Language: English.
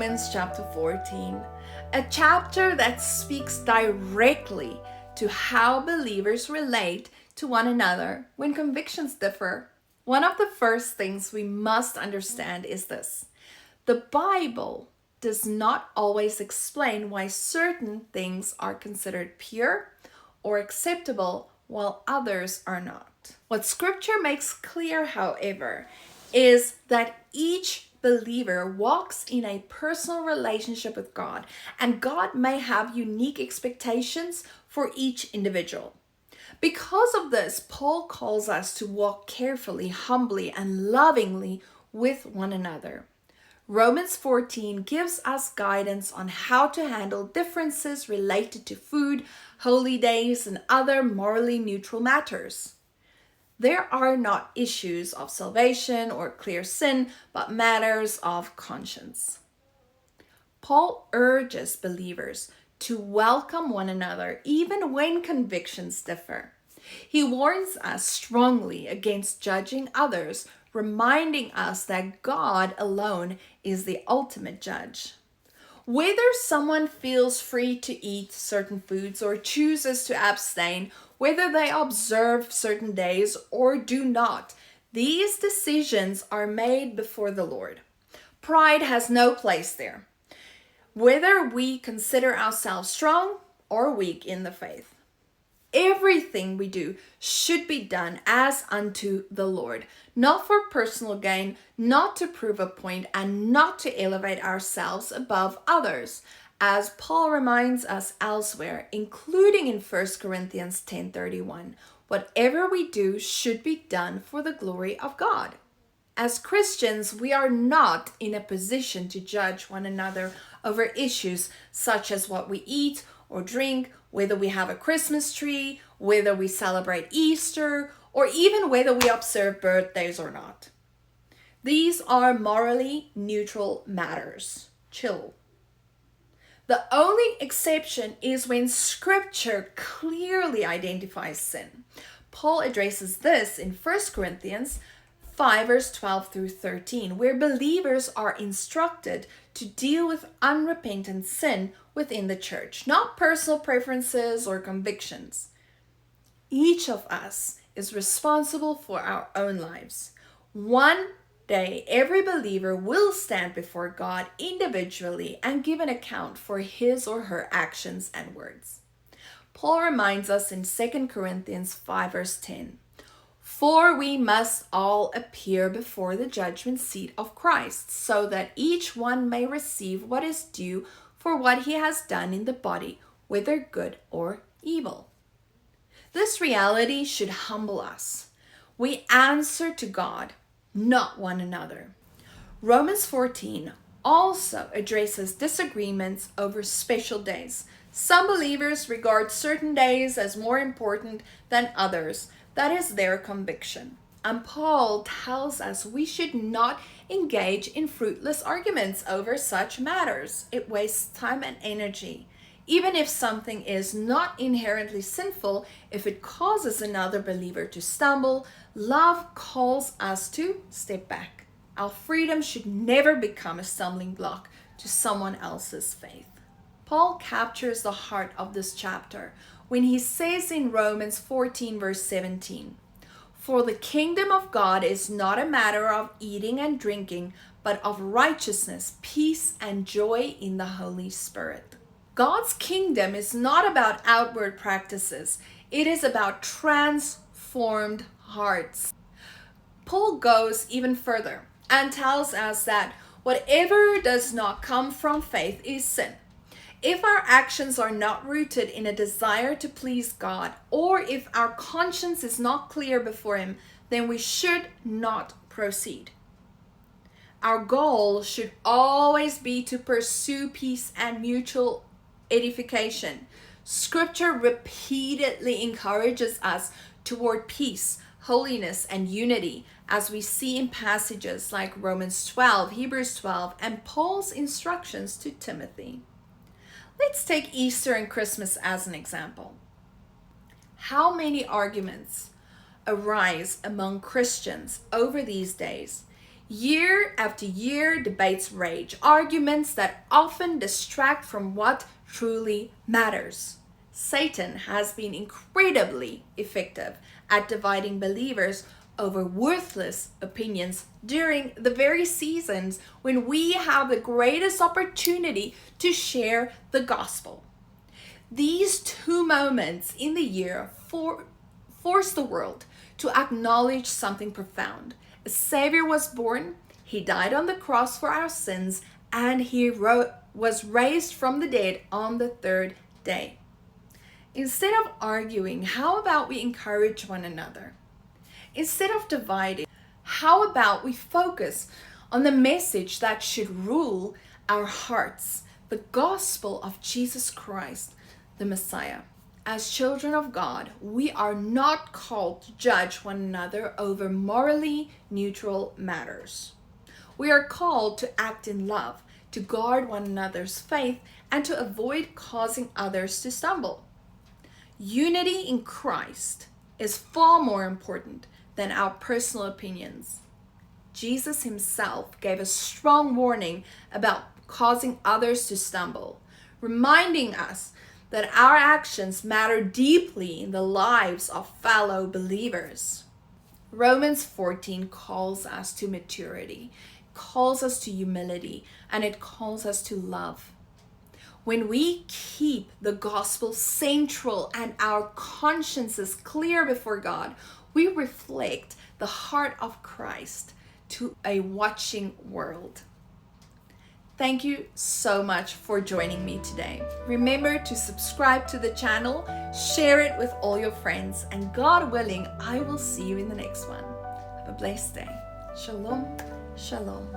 Romans chapter 14, a chapter that speaks directly to how believers relate to one another when convictions differ. One of the first things we must understand is this: the Bible does not always explain why certain things are considered pure or acceptable while others are not. What Scripture makes clear, however, is that each believer walks in a personal relationship with God, and God may have unique expectations for each individual. Because of this, Paul calls us to walk carefully, humbly, and lovingly with one another. Romans 14 gives us guidance on how to handle differences related to food, holy days, and other morally neutral matters. There are not issues of salvation or clear sin, but matters of conscience. Paul urges believers to welcome one another even when convictions differ. He warns us strongly against judging others, reminding us that God alone is the ultimate judge. Whether someone feels free to eat certain foods or chooses to abstain, whether they observe certain days or do not, these decisions are made before the Lord. Pride has no place there, whether we consider ourselves strong or weak in the faith. Everything we do should be done as unto the Lord, not for personal gain, not to prove a point, and not to elevate ourselves above others, as Paul reminds us elsewhere, including in 1 Corinthians 10:31. Whatever we do should be done for the glory of God. As Christians, we are not in a position to judge one another over issues such as what we eat or drink, whether we have a Christmas tree, whether we celebrate Easter, or even whether we observe birthdays or not. These are morally neutral matters. Chill. The only exception is when Scripture clearly identifies sin. Paul addresses this in 1 Corinthians 5 verse 12 through 13, where believers are instructed to deal with unrepentant sin within the church, not personal preferences or convictions. Each of us is responsible for our own lives. One day, every believer will stand before God individually and give an account for his or her actions and words. Paul reminds us in 2 Corinthians 5 verse 10, "For we must all appear before the judgment seat of Christ, so that each one may receive what is due for what he has done in the body, whether good or evil." This reality should humble us. We answer to God, not one another. Romans 14 also addresses disagreements over special days. Some believers regard certain days as more important than others. That is their conviction. And Paul tells us we should not engage in fruitless arguments over such matters. It wastes time and energy. Even if something is not inherently sinful, if it causes another believer to stumble, love calls us to step back. Our freedom should never become a stumbling block to someone else's faith. Paul captures the heart of this chapter when he says in Romans 14 verse 17, "For the kingdom of God is not a matter of eating and drinking, but of righteousness, peace, and joy in the Holy Spirit." God's kingdom is not about outward practices. It is about transformed hearts. Paul goes even further and tells us that whatever does not come from faith is sin. If our actions are not rooted in a desire to please God, or if our conscience is not clear before Him, then we should not proceed. Our goal should always be to pursue peace and mutual edification. Scripture repeatedly encourages us toward peace, holiness, and unity, as we see in passages like Romans 12, Hebrews 12, and Paul's instructions to Timothy. Let's take Easter and Christmas as an example. How many arguments arise among Christians over these days, Year after year, debates rage, arguments that often distract from what truly matters. Satan has been incredibly effective at dividing believers over worthless opinions during the very seasons when we have the greatest opportunity to share the gospel. These two moments in the year force the world to acknowledge something profound. A Savior was born, He died on the cross for our sins, and He was raised from the dead on the third day. Instead of arguing, how about we encourage one another? Instead of dividing, how about we focus on the message that should rule our hearts, the gospel of Jesus Christ, the Messiah? As children of God, we are not called to judge one another over morally neutral matters. We are called to act in love, to guard one another's faith, and to avoid causing others to stumble. Unity in Christ is far more important than our personal opinions. Jesus himself gave a strong warning about causing others to stumble, reminding us that our actions matter deeply in the lives of fellow believers. Romans 14 calls us to maturity, calls us to humility, and it calls us to love. When we keep the gospel central and our consciences clear before God, we reflect the heart of Christ to a watching world. Thank you so much for joining me today. Remember to subscribe to the channel, share it with all your friends, and God willing, I will see you in the next one. Have a blessed day. Shalom, shalom.